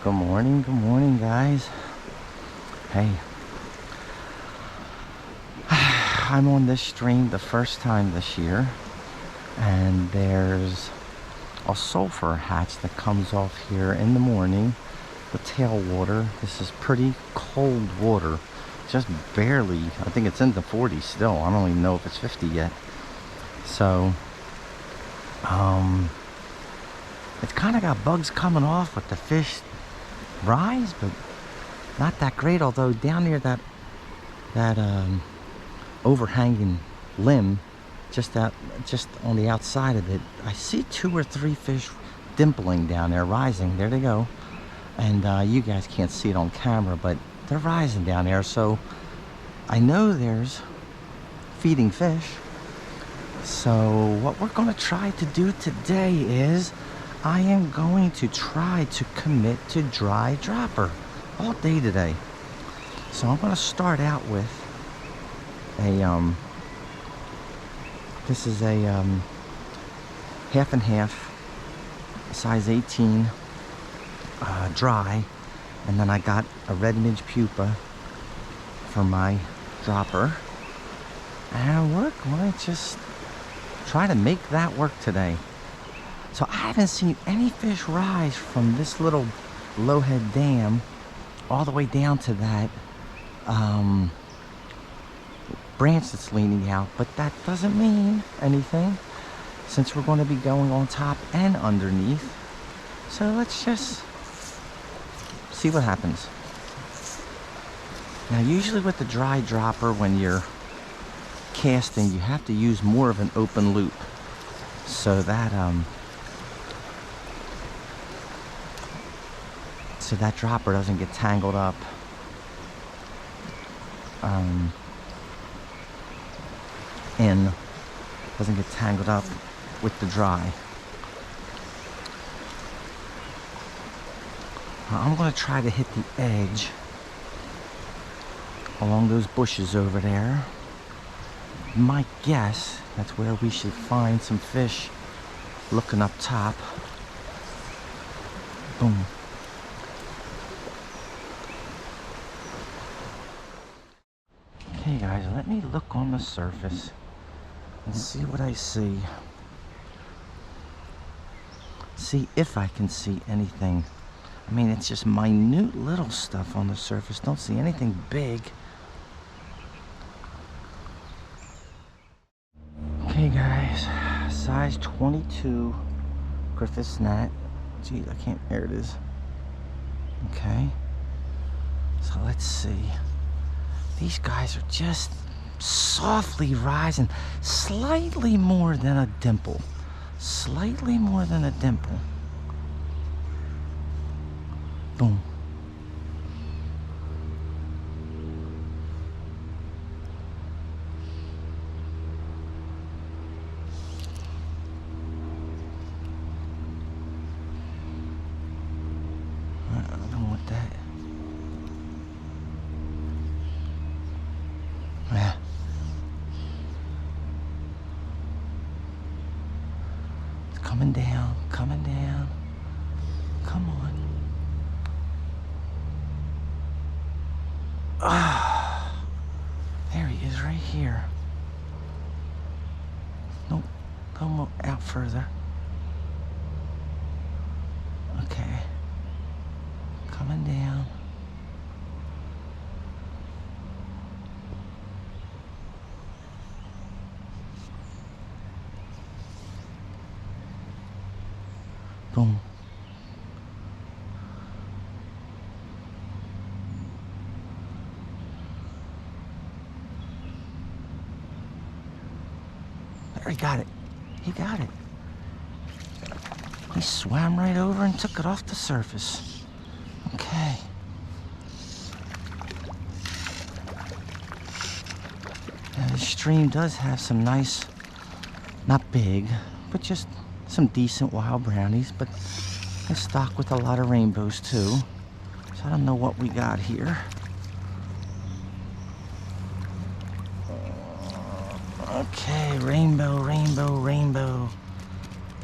Good morning, guys. Hey, I'm on this stream the first time this year, and there's a sulfur hatch that comes off here in the morning. The tailwater. This is pretty cold water, just barely. I think it's in the 40s still. I don't even know if it's 50 yet. So, it's kind of got bugs coming off with the fish rise, but not that great. Although down near that overhanging limb, just on the outside of it, I see 2 or 3 fish dimpling down there, rising. There they go. And you guys can't see it on camera, but they're rising down there. So I know there's feeding fish. So what we're going to try to do today is I am going to try to commit to dry dropper all day today. So I'm going to start out with a this is a half and half, size 18, dry, and then I got a red midge pupa for my dropper, and we're going to just try to make that work today. So I haven't seen any fish rise from this little lowhead dam all the way down to that branch that's leaning out, but that doesn't mean anything since we're going to be going on top and underneath. So let's just see what happens. Now usually with the dry dropper, when you're casting, you have to use more of an open loop so that dropper doesn't get tangled up with the dry. I'm going to try to hit the edge along those bushes over there. My guess, that's where we should find some fish looking up top. Boom. Okay guys, let me look on the surface and see what I see. See if I can see anything. I mean, it's just minute little stuff on the surface. Don't see anything big. Okay guys, size 22 Griffith's gnat. Geez, I can't, there it is. Okay, so let's see. These guys are just softly rising, slightly more than a dimple. Slightly more than a dimple. Boom. I don't want that. Yeah. It's coming down, coming down. Come on. Ah, there he is right here. Nope, come out further. Okay, coming down. Boom. There, he got it. He got it. He swam right over and took it off the surface. Okay. Now the stream does have some nice, not big, but just some decent wild brownies, but it's stocked with a lot of rainbows too. So I don't know what we got here. Okay, rainbow, rainbow, rainbow.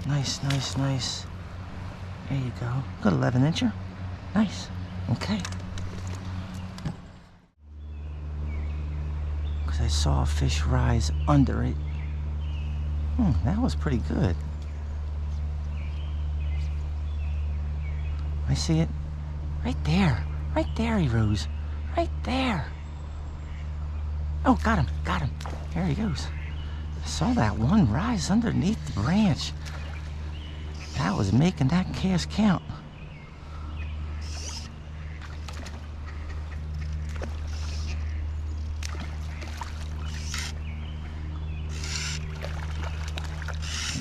Nice, nice, nice. There you go. Good 11-incher. Nice. Okay. Because I saw a fish rise under it. That was pretty good. I see it. Right there. Right there he rose. Right there. Oh, got him. Got him. There he goes. I saw that one rise underneath the branch. That was making that cast count.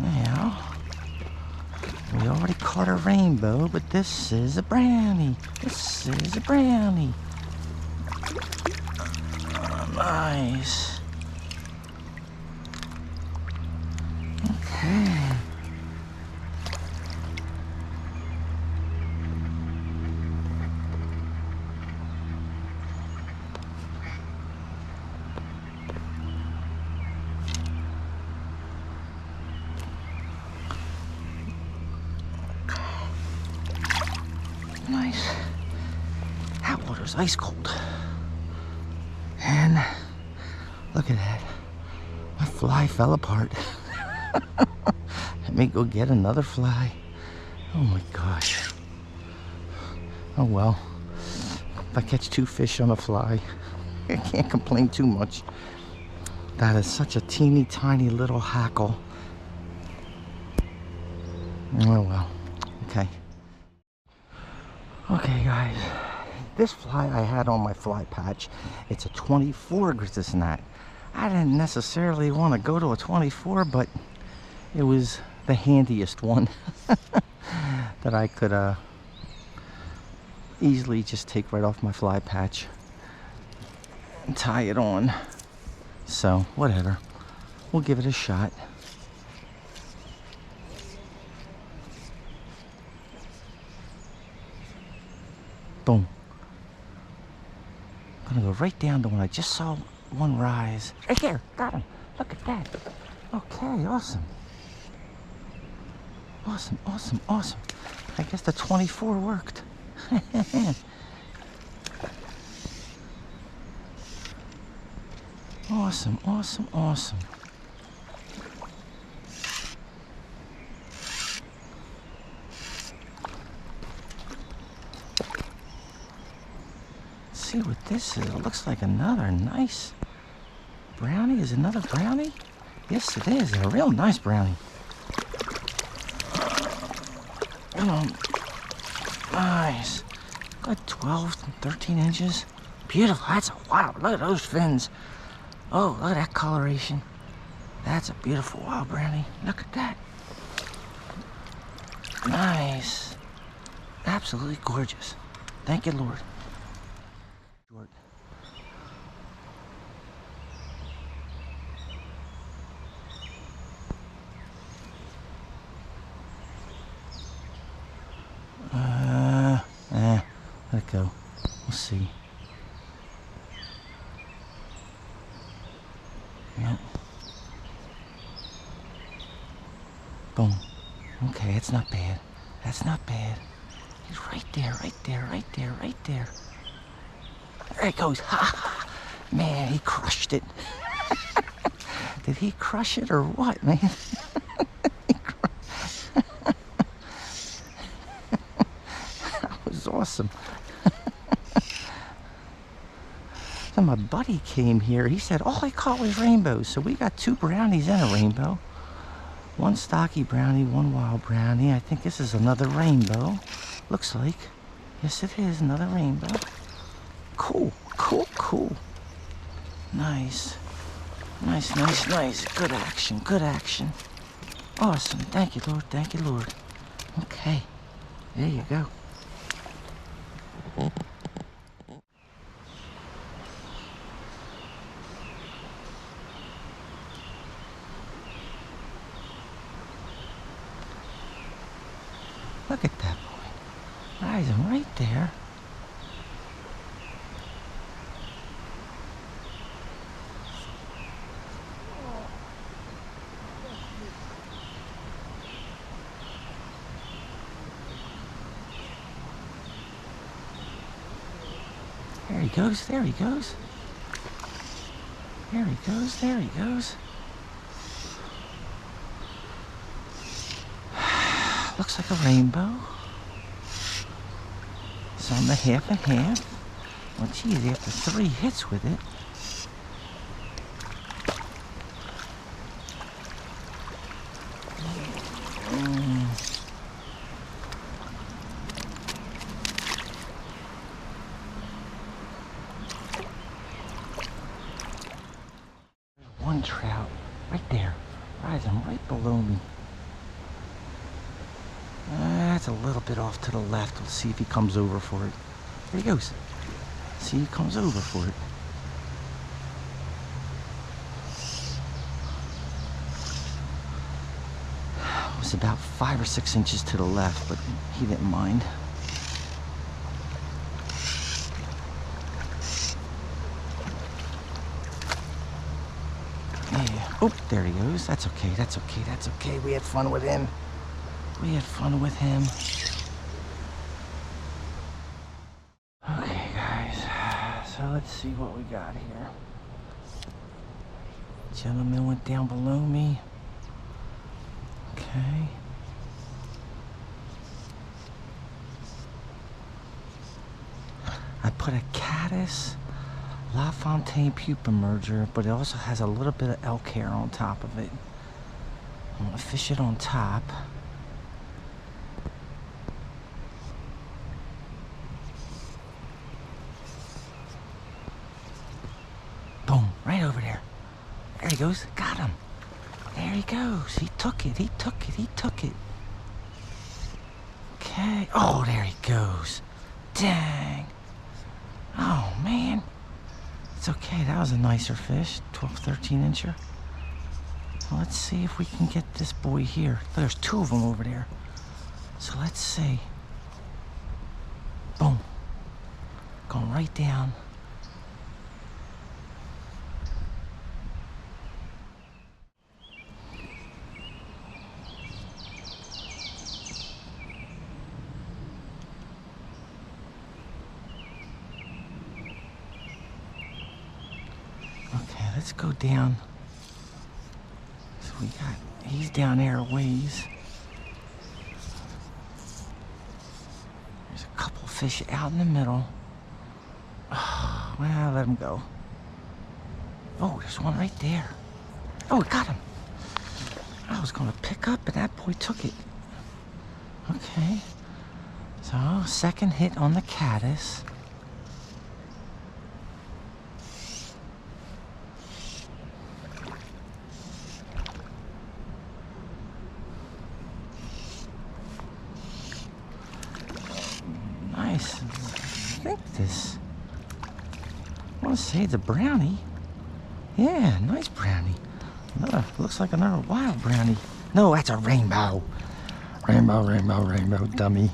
Now, we already caught a rainbow, but this is a brownie. This is a brownie. Nice. Okay. Nice. That water's ice cold. And look at that. My fly fell apart. Let me go get another fly. Oh my gosh. Oh well. If I catch 2 fish on a fly, I can't complain too much. That is such a teeny tiny little hackle. Oh well. Okay. Okay guys, this fly I had on my fly patch, it's a 24 grit knot. I didn't necessarily want to go to a 24, but it was the handiest one that I could easily just take right off my fly patch and tie it on. So whatever, we'll give it a shot. Boom. I'm gonna go right down to when I just saw one rise. Right there, got him. Look at that. Okay, awesome. Awesome, awesome, awesome. I guess the 24 worked. Awesome, awesome, awesome. See what this is. It looks like another nice brownie. Is another brownie? Yes, it is. A real nice brownie. Nice. Good 12, 13 inches. Beautiful. That's a wow. Look at those fins. Oh, look at that coloration. That's a beautiful wild brownie. Look at that. Nice. Absolutely gorgeous. Thank you, Lord. Short. Let it go. We'll see. Yep. Boom. Okay, it's not bad. That's not bad. He's right there, right there, right there, right there. There it goes. Ha ha. Man, he crushed it. Did he crush it or what, man? That was awesome. So my buddy came here. He said all I caught was rainbows. So we got 2 brownies and a rainbow. 1 stocky brownie, 1 wild brownie. I think this is another rainbow. Looks like. Yes, it is another rainbow. Cool, cool, cool. Nice. Nice, nice, nice. Good action, good action. Awesome. Thank you, Lord. Thank you, Lord. Okay. There you go. Look at that boy. Rising right there. he goes, there he goes. There he goes, there he goes. Looks like a rainbow. It's on the half and half. Well, geez, after 3 hits with it. One trout right there, rising right below me. That's a little bit off to the left. Let's see if he comes over for it. There he goes. See, he comes over for it. It was about 5 or 6 inches to the left, but he didn't mind. Yeah. Oh, there he goes. That's okay, that's okay, that's okay. We had fun with him. We had fun with him. Okay, guys. So let's see what we got here. Gentleman went down below me. Okay. I put a caddis, La Fontaine pupa merger, but it also has a little bit of elk hair on top of it. I'm gonna fish it on top. Boom, right over there. There he goes, got him. There he goes, he took it, he took it, he took it. Okay, oh, there he goes. Dang. Oh, man. It's okay, that was a nicer fish, 12, 13 incher. Well, let's see if we can get this boy here. There's 2 of them over there. So let's see. Boom. Going right down. Okay, let's go down. So he's down there a ways. There's a couple fish out in the middle. Oh, well, let him go. Oh, there's one right there. Oh, we got him. I was gonna pick up, but that boy took it. Okay. So, second hit on the caddis. Nice. I think this, I want to say it's a brownie. Yeah, nice brownie. Looks like another wild brownie. No, that's a rainbow. Rainbow, rainbow, rainbow, dummy.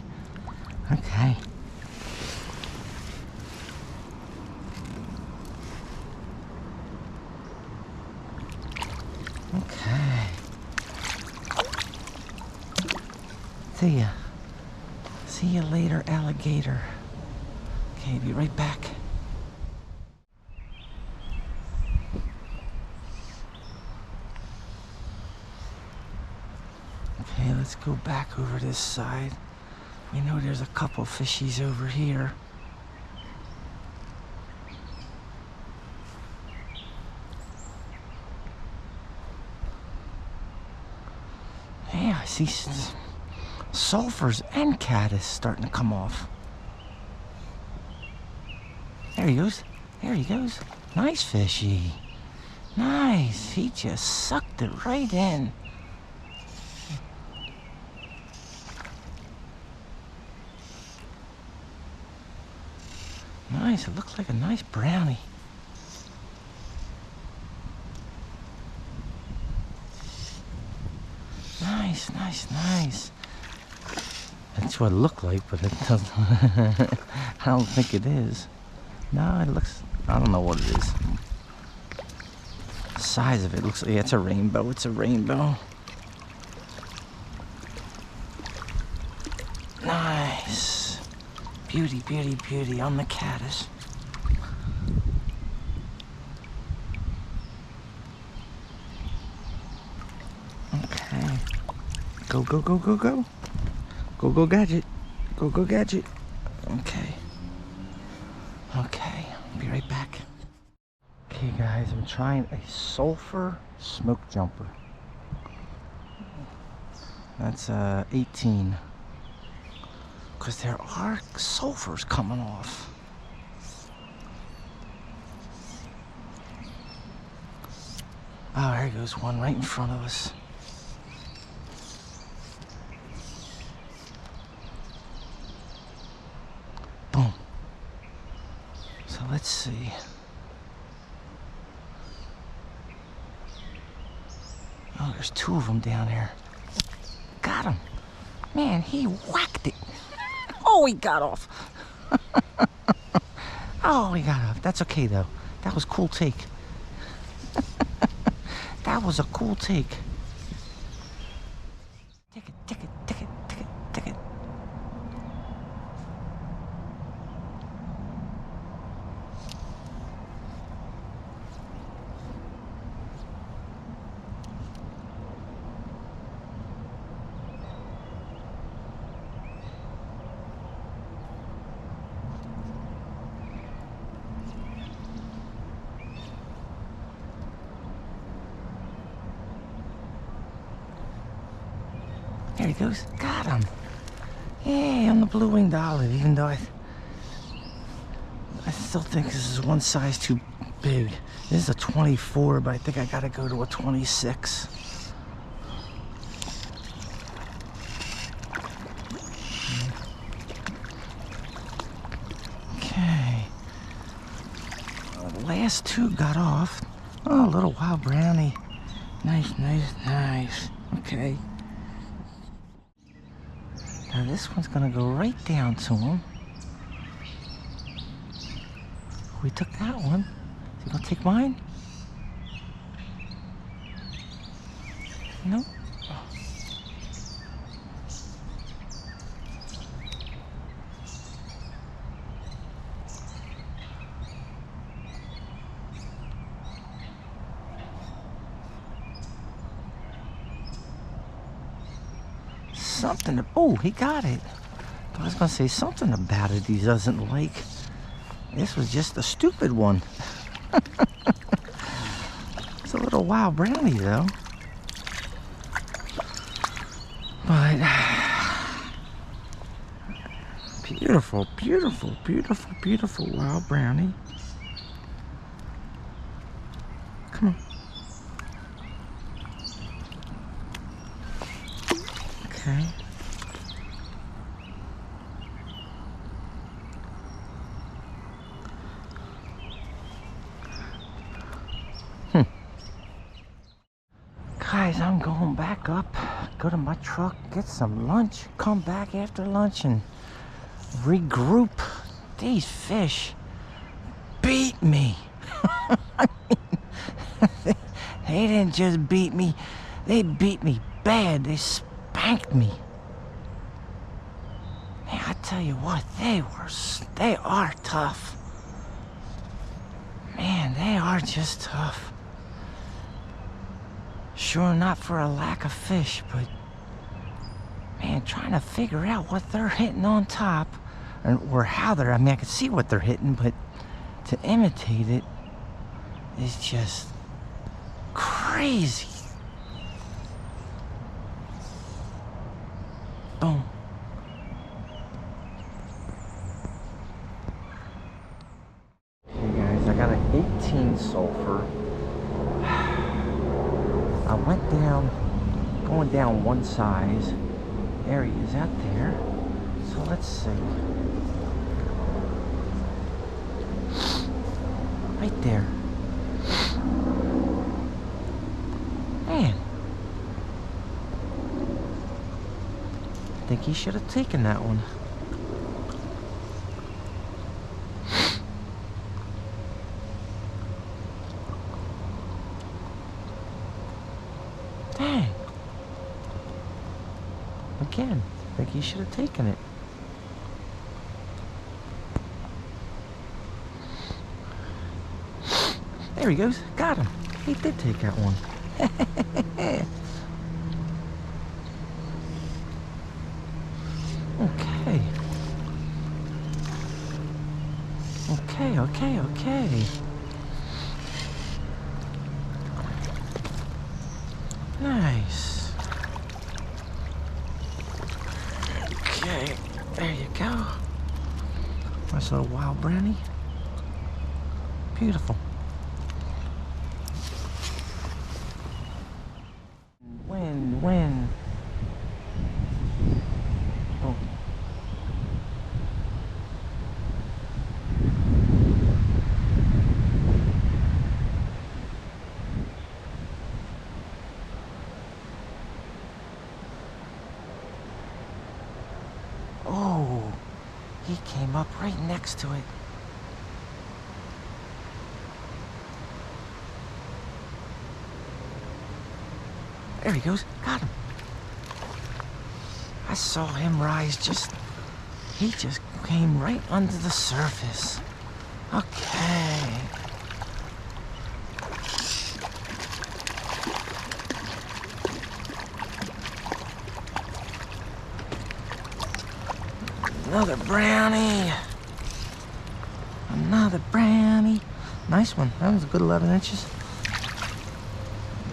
Okay. Okay. See ya. See you later, alligator. Okay, be right back. Okay, let's go back over this side. We know there's a couple fishies over here. Yeah, I see sulfurs and caddis starting to come off. There he goes. There he goes. Nice fishy. Nice. He just sucked it right in. Nice. It looks like a nice brownie. Nice, nice, nice. That's what it looked like, but it doesn't. I don't think it is. No, it looks, I don't know what it is. The size of it looks like, yeah, it's a rainbow. It's a rainbow. Nice. Beauty, beauty, beauty on the caddis. Go, go, go, go, go. Go, go, gadget. Go, go, gadget. Okay. Okay, I'll be right back. Okay, guys, I'm trying a sulfur smoke jumper. That's 18. Because there are sulfurs coming off. Oh, there goes one right in front of us. Boom. So let's see. Oh, there's two of them down there. Got him. Man, he whacked it. Oh, he got off. Oh, he got off. That's okay, though. That was a cool take. That was a cool take. Take it, take it, take it, take it, take it. There he goes. Got him. Yay, on the blue-winged olive, even though I still think this is one size too big. This is a 24, but I think I gotta go to a 26. Okay. The last two got off. Oh, a little wild brownie. Nice, nice, nice. Okay. Now this one's gonna go right down to him. We took that one. Is he gonna take mine? Nope. Oh. Something. Oh, he got it. I was gonna say something about it he doesn't like. This was just a stupid one. It's a little wild brownie though. But beautiful, beautiful, beautiful, beautiful wild brownie. Come on. Okay. Guys, I'm going back up, go to my truck, get some lunch, come back after lunch and regroup. These fish beat me. I mean, they didn't just beat me, they beat me bad. They spanked me. Man, I tell you what, they are tough. Man, they are just tough. Sure, not for a lack of fish, but man, trying to figure out what they're hitting on top, or how they're, I mean, I can see what they're hitting, but to imitate it is just crazy. Boom. Hey guys, I got an 18 sulfur. I went down, going down one size. There he is out there. So let's see. Right there. Man. I think he should have taken that one. Dang. Again, I think he should have taken it. There he goes. Got him. He did take that one. okay, okay. Nice. Okay, there you go. Nice little wild brownie. Beautiful. Wind. Oh. Oh, he came up right next to it. There he goes. Got him. I saw him rise he just came right under the surface. Okay. Another brownie. Another brownie. Nice one. That was a good 11 inches.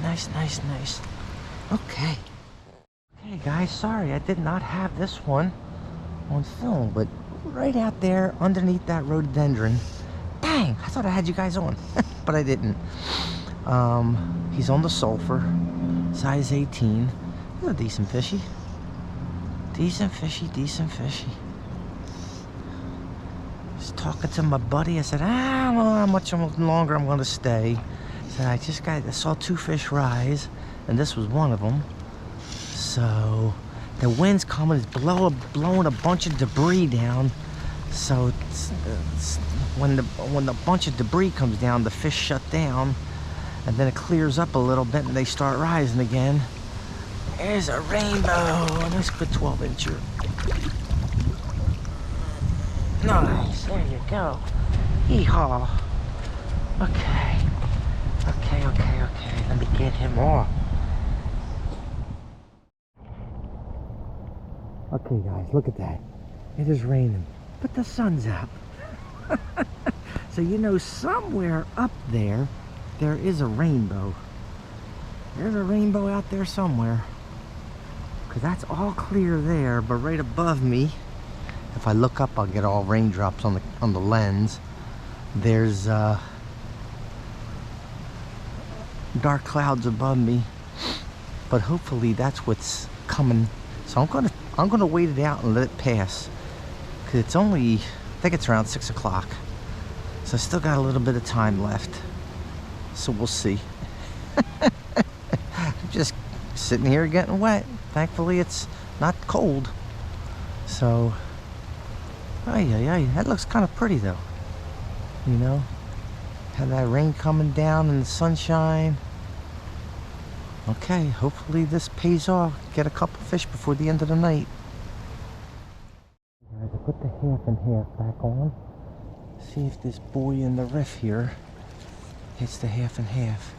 Nice. Okay. Okay, guys, sorry I did not have this one on film, but right out there underneath that rhododendron. Dang, I thought I had you guys on, but I didn't. He's on the sulfur, size 18. He's a decent fishy. Decent fishy. Just talking to my buddy, I said, I don't know how much longer I'm gonna stay. I saw 2 fish rise, and this was one of them. So the wind's coming, it's blowing a bunch of debris down. So when the bunch of debris comes down, the fish shut down, and then it clears up a little bit, and they start rising again. There's a rainbow, a nice good 12-incher. Nice, there you go. Yeehaw. Okay. Let me get him off. Okay, guys, look at that. It is raining, but the sun's out. So you know, somewhere up there is a rainbow. There's a rainbow out there somewhere. Because that's all clear there, but right above me, if I look up, I'll get all raindrops on the lens. There's dark clouds above me, but hopefully that's what's coming. So I'm gonna wait it out and let it pass, because it's only, I think it's around 6 o'clock, so I still got a little bit of time left, so we'll see. Just sitting here getting wet. Thankfully it's not cold, so that looks kind of pretty though, you know. Have that rain coming down and the sunshine. Okay, hopefully this pays off. Get a couple fish before the end of the night. Guys, I put the half and half back on. See if this buoy in the riff here hits the half and half.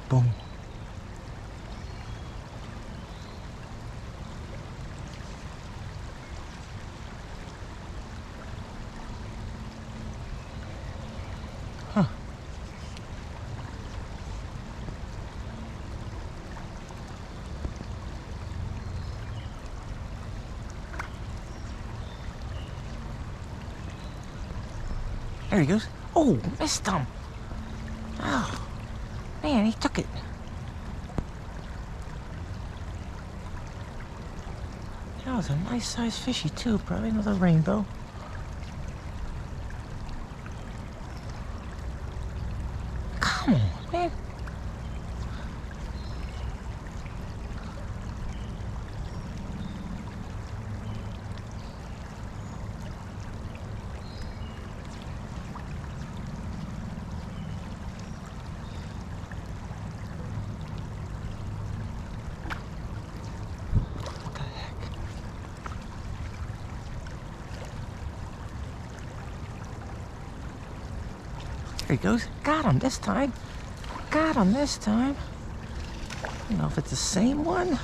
Boom. Huh. There he goes. Oh, missed him. Oh, man, he took it. That was a nice sized fishy too. Probably another rainbow. Come on, man. There he goes. Got him this time. Got him this time. I don't know if it's the same one.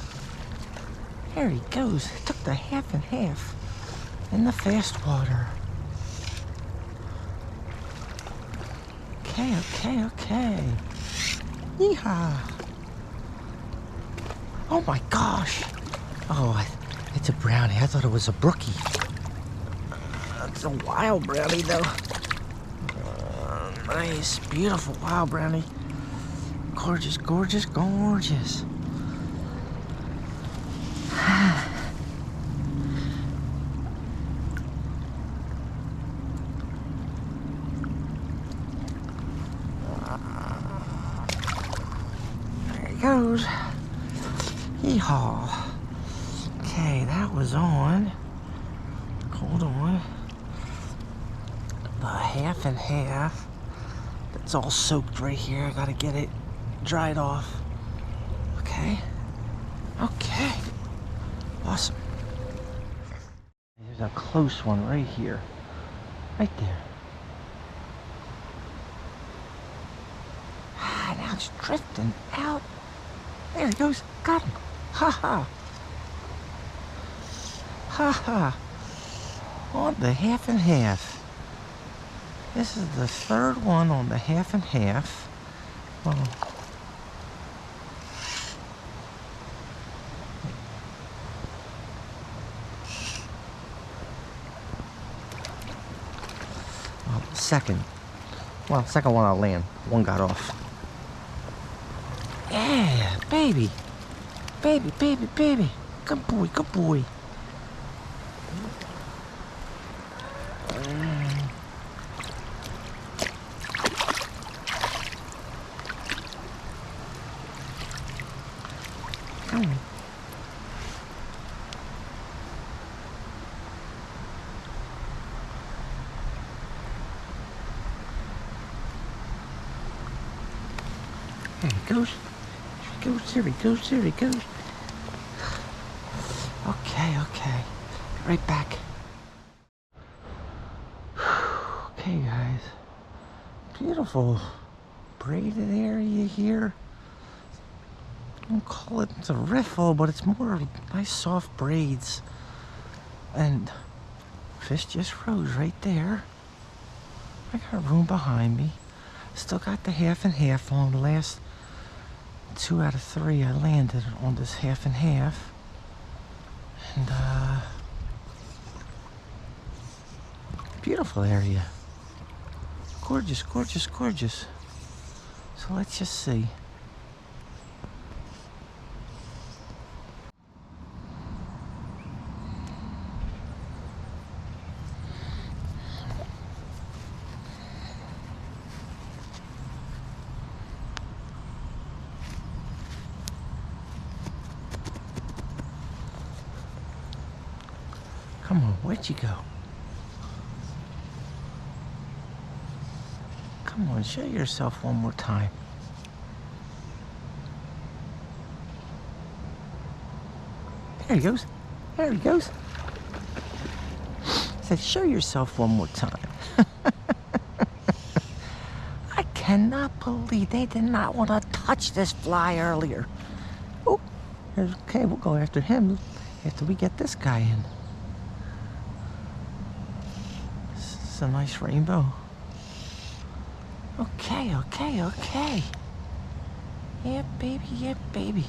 There he goes. Took the half and half in the fast water. Okay, okay, okay. Yeehaw. Oh my gosh. Oh, it's a brownie. I thought it was a brookie. It's a wild brownie though. Nice, beautiful wild brownie. Gorgeous, gorgeous, gorgeous. There he goes. Yeehaw. Okay, that was on. Hold on. The half and half. It's all soaked right here. I gotta get it dried off. Okay. Okay. Awesome. There's a close one right here. Right there. Ah, now it's drifting out. There he goes. Got him. Ha ha. Ha ha. On the half and half. This is the third one on the half and half. Oh. Well, second one I'll land. One got off. Yeah, baby. Baby, baby, baby. Good boy, good boy. Come on. There he goes. There he goes. There he goes. Okay, okay. Right back. Okay, guys. Beautiful braided area here. I don't call it a riffle, but it's more nice soft braids. And fish just rose right there. I got room behind me. Still got the half and half on the last 2 out of 3 I landed on this half and half. And beautiful area. Gorgeous, gorgeous, gorgeous. So let's just see. Come on, where'd you go? Come on, show yourself one more time. There he goes. There he goes. I said, show yourself one more time. I cannot believe they did not want to touch this fly earlier. Oh, okay, we'll go after him after we get this guy in. This is a nice rainbow. Okay, okay, okay. Yeah, baby, yeah, baby.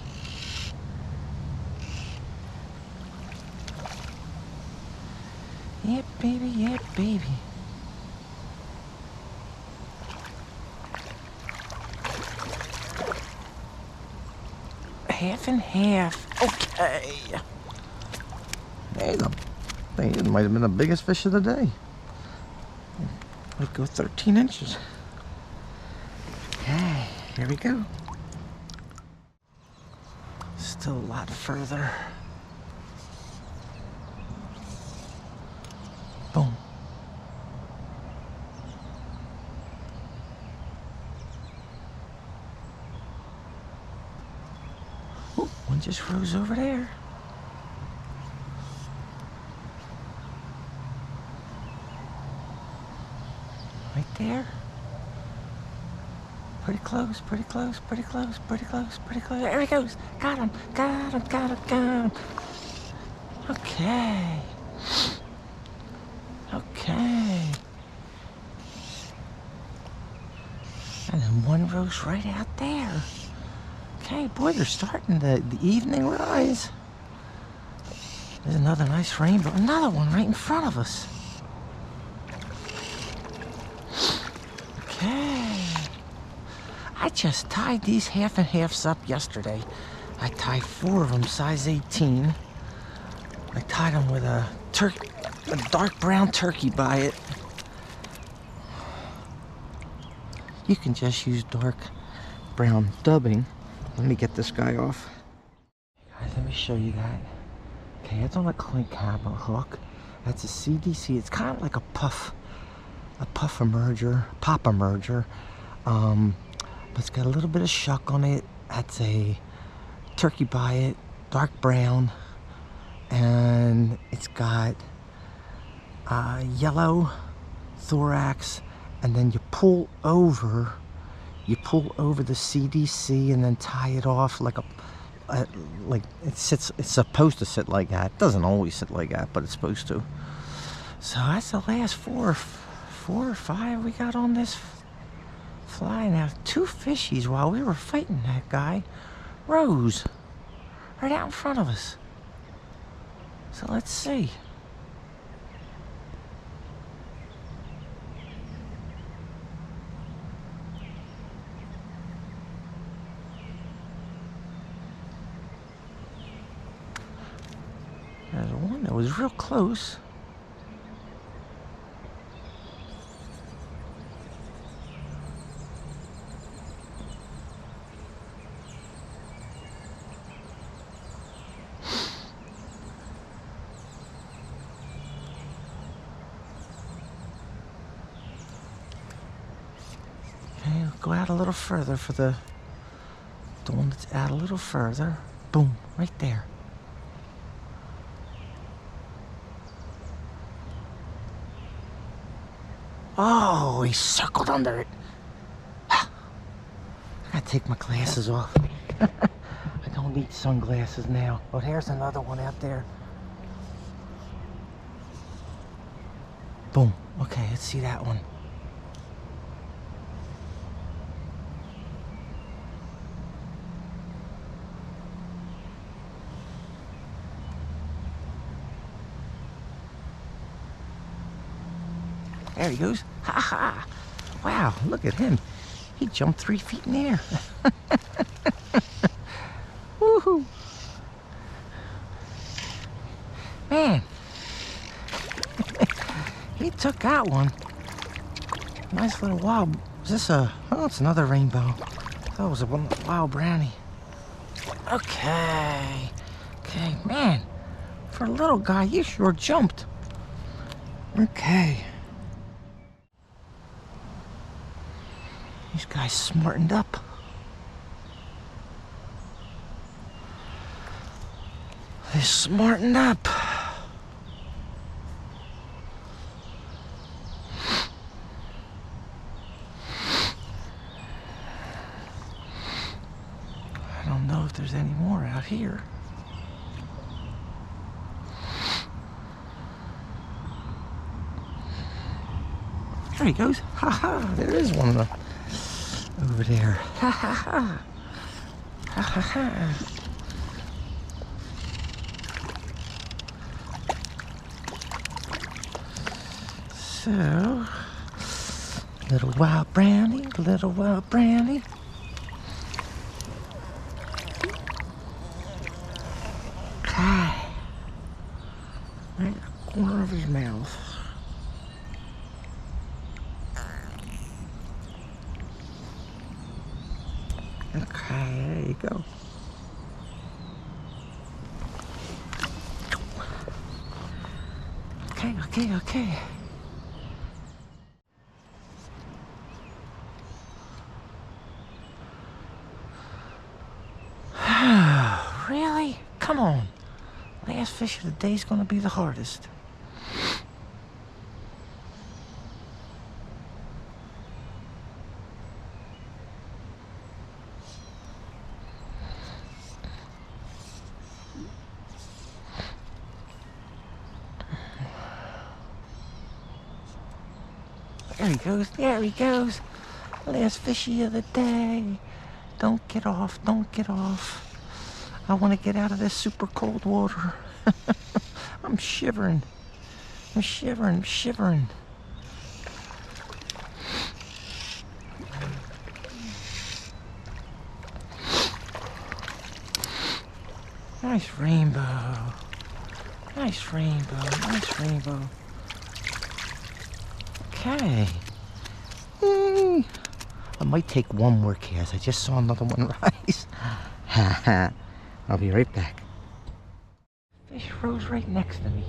Yeah, baby, yeah, baby. Half and half. Okay. There you go. It might have been the biggest fish of the day. Might go 13 inches. Okay, here we go. Still a lot further. Boom. Ooh, one just rose over there. Right there. Pretty close, pretty close, pretty close, pretty close, pretty close. There he goes. Got him, got him, got him, got him. Okay. Okay. rainbows right out there. Okay, boy, they're starting the evening rise. There's another nice rainbow. Another one right in front of us. Okay. I just tied these half and halves up yesterday. I tied 4 of them, size 18. I tied them with a dark brown turkey biot. You can just use dark brown dubbing. Let me get this guy off. Guys, let me show you that. Okay, it's on a clink hammer hook. That's a CDC. It's kind of like a puff emerger, pop emerger. But it's got a little bit of shuck on it. That's a turkey biot, dark brown, and it's got yellow thorax, and then you pull over the CDC and then tie it off like like it's supposed to sit like that. It doesn't always sit like that, but it's supposed to. So that's the last four or five we got on this fly now. 2 fishies while we were fighting that guy. Rose right out in front of us. So let's see. There's one that was real close. Okay, go out a little further for the one that's out a little further. Boom, right there. Oh, he circled under it. I gotta take my glasses off. I don't need sunglasses now. Oh, here's another one out there. Boom. Okay, let's see that one. There he goes. Ha ha. Wow, look at him. He jumped 3 feet in the air. Woohoo. Man. He took that one. Nice little wild. Is this a... Oh, it's another rainbow. That was a wild brownie. Okay. Okay, man. For a little guy, you sure jumped. Okay. These guys smartened up. They smartened up. I don't know if there's any more out here. There he goes. Ha ha, there is one of them. Over there. Ha ha ha. Ha ha ha. So, little wild brownie, little wild brownie. Okay. Right in the corner of his mouth. Okay, there you go. Okay, okay, okay. Really? Come on. Last fish of the day is going to be the hardest. There he goes, there he goes. Last fishy of the day. Don't get off, don't get off. I want to get out of this super cold water. I'm shivering. I'm shivering, I'm shivering. Nice rainbow. Nice rainbow, nice rainbow. Okay. Yay. I might take one more cast. I just saw another one rise. I'll be right back. Fish rose right next to me.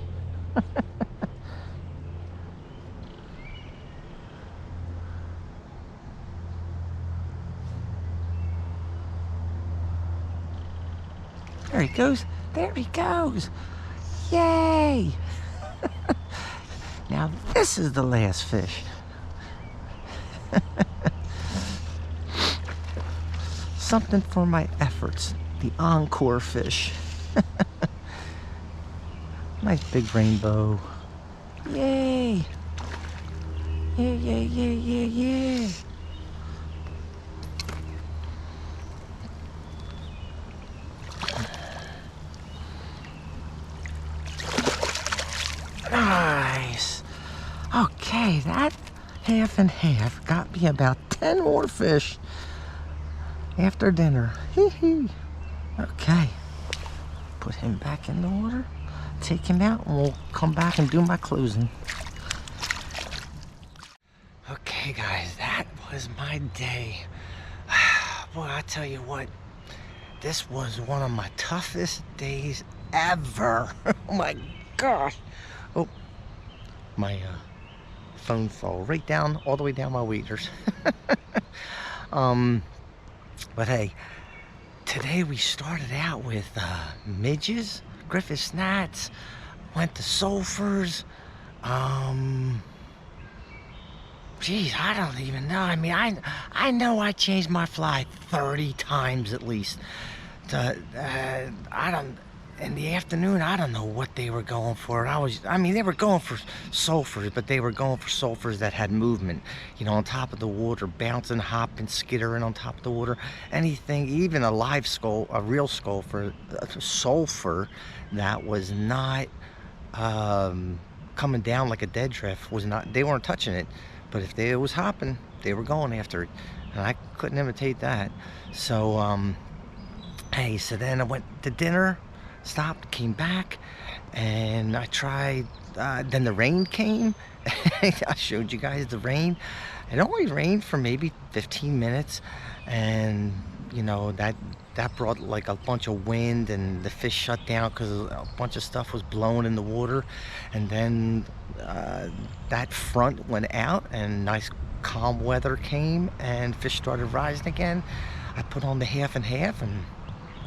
There he goes. There he goes. Yay! Now this is the last fish. Something for my efforts. The encore fish. Nice big rainbow. Yay! Yeah, yeah, yeah, yeah, yeah. Nice. Okay, that half and half got me about 10 more fish after dinner. Hee. Okay. Put him back in the water, take him out, and we'll come back and do my closing. Okay, guys, that was my day. Boy, I tell you what, this was one of my toughest days ever. Oh my gosh. Oh, my phone fell right down, all the way down my waders. But hey, today we started out with midges, Griffith gnats, went to sulfurs. Geez, I don't even know. I mean, I know I changed my fly 30 times at least. I don't. In the afternoon, I don't know what they were going for. I mean, they were going for sulfurs, but they were going for sulfurs that had movement, you know, on top of the water, bouncing, hopping, skittering on top of the water. Anything, even a live skull, a real sulfur that was not coming down like a dead drift was not. They weren't touching it, but if it was hopping, they were going after it, and I couldn't imitate that. So, hey, so then I went to dinner. Stopped, came back, and I tried, then the rain came. I showed you guys the rain. It only rained for maybe 15 minutes, and you know, that brought like a bunch of wind, and the fish shut down because a bunch of stuff was blowing in the water. And then that front went out, and nice calm weather came, and fish started rising again. I put on the half and half, and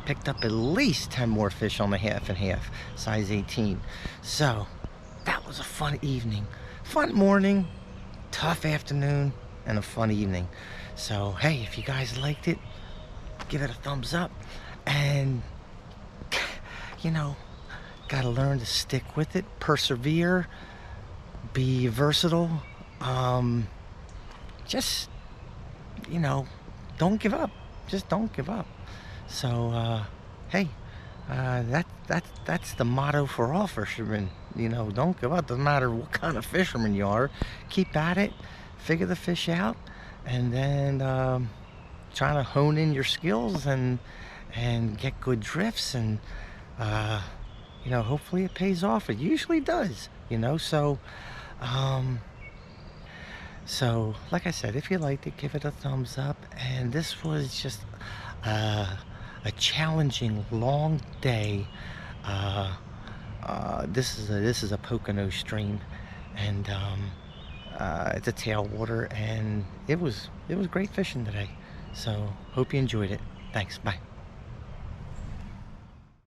picked up at least 10 more fish on the half and half, size 18. So that was a fun evening, fun morning, tough afternoon, and a fun evening. So hey, if you guys liked it, give it a thumbs up, and you know, gotta learn to stick with it, persevere, be versatile, just, you know, don't give up. Just don't give up. So hey, that's the motto for all fishermen. You know, don't give up. Doesn't matter what kind of fisherman you are. Keep at it, figure the fish out, and then trying to hone in your skills and get good drifts, and you know, hopefully it pays off. It usually does, you know. So so like I said, if you liked it, give it a thumbs up. And this was just a challenging long day. This is a Pocono stream, and it's a tailwater, and it was great fishing today. So hope you enjoyed it. Thanks. Bye.